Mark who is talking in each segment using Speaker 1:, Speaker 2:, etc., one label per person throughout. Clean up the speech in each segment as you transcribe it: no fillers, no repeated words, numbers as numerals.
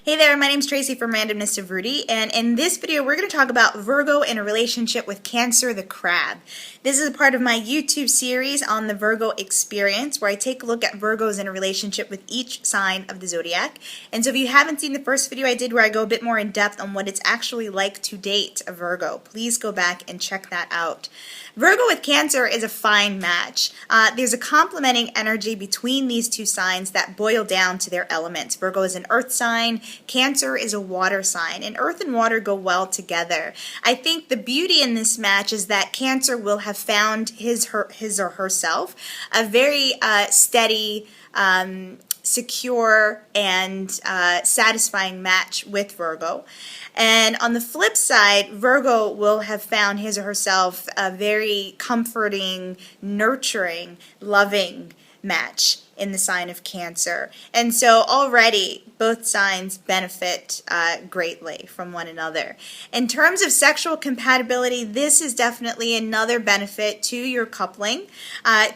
Speaker 1: Hey there, my name's Tracy from Randomness of Rudy, and in this video we're going to talk about Virgo in a relationship with Cancer the Crab. This is a part of my YouTube series on the Virgo experience where I take a look at Virgos in a relationship with each sign of the zodiac. And so if you haven't seen the first video I did where I go a bit more in depth on what it's actually like to date a Virgo, please go back and check that out. Virgo with Cancer is a fine match. There's a complementing energy between these two signs that boil down to their elements. Virgo is an earth sign, Cancer is a water sign, and earth and water go well together. I think the beauty in this match is that Cancer will have found his or herself a very steady, secure, and satisfying match with Virgo. And on the flip side, Virgo will have found his or herself a very comforting, nurturing, loving match in the sign of Cancer. And so already both signs benefit greatly from one another. In terms of sexual compatibility, this is definitely another benefit to your coupling.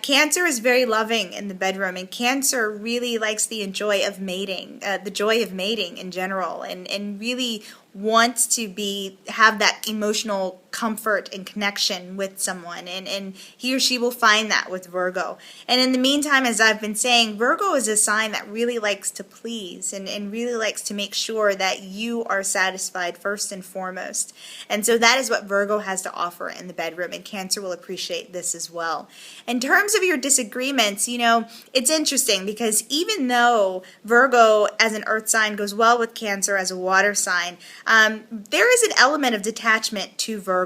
Speaker 1: Cancer is very loving in the bedroom, and Cancer really likes the joy of mating in general, and really wants to have that emotional comfort and connection with someone, and he or she will find that with Virgo. And in the meantime, as I've been saying, Virgo is a sign that really likes to please and really likes to make sure that you are satisfied first and foremost. And so that is what Virgo has to offer in the bedroom, and Cancer will appreciate this as well. In terms of your disagreements, it's interesting because even though Virgo as an earth sign goes well with Cancer as a water sign, there is an element of detachment to Virgo.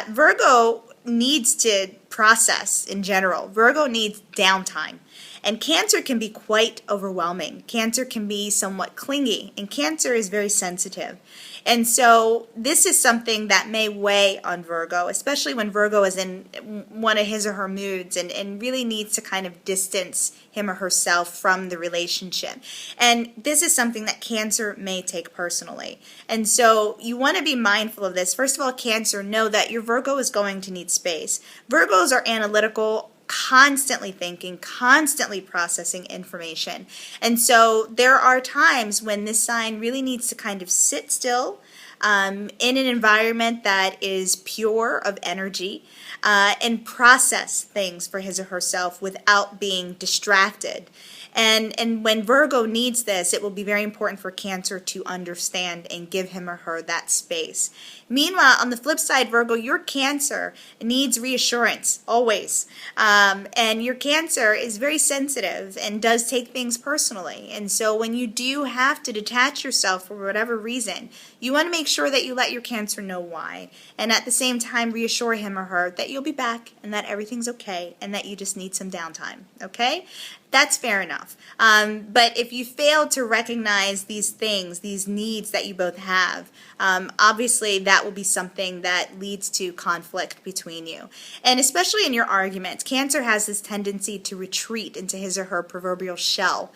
Speaker 1: Virgo needs to process in general. Virgo needs downtime. And Cancer can be quite overwhelming. Cancer can be somewhat clingy, and Cancer is very sensitive. And so this is something that may weigh on Virgo, especially when Virgo is in one of his or her moods and really needs to kind of distance him or herself from the relationship. And this is something that Cancer may take personally. And so you want to be mindful of this. First of all, Cancer, know that your Virgo is going to need space. Virgos are analytical, constantly thinking, constantly processing information. And so there are times when this sign really needs to kind of sit still in an environment that is pure of energy and process things for his or herself without being distracted. And when Virgo needs this, it will be very important for Cancer to understand and give him or her that space. Meanwhile, on the flip side, Virgo, your Cancer needs reassurance, always. And your Cancer is very sensitive and does take things personally. And so when you do have to detach yourself for whatever reason, you want to make sure that you let your Cancer know why. And at the same time, reassure him or her that you'll be back and that everything's okay and that you just need some downtime, okay? That's fair enough. But if you fail to recognize these things, these needs that you both have, obviously that will be something that leads to conflict between you. And especially in your arguments, Cancer has this tendency to retreat into his or her proverbial shell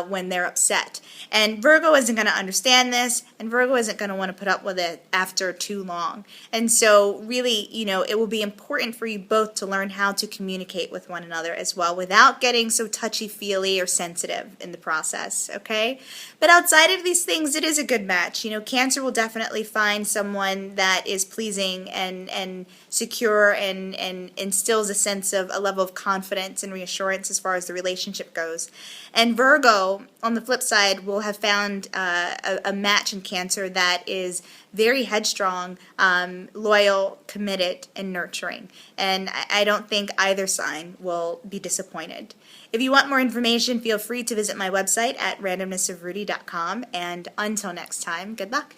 Speaker 1: when they're upset. And Virgo isn't going to understand this, and Virgo isn't going to want to put up with it after too long. And so really, it will be important for you both to learn how to communicate with one another as well without getting so touchy-feely or sensitive in the process, okay? But outside of these things, it is a good match. Cancer will definitely find someone that is pleasing and secure and instills a sense of a level of confidence and reassurance as far as the relationship goes. And Virgo, on the flip side, will have found a match in Cancer that is very headstrong, loyal, committed, and nurturing. And I don't think either sign will be disappointed. If you want more information, feel free to visit my website at randomnessofrudy.com. And until next time, good luck.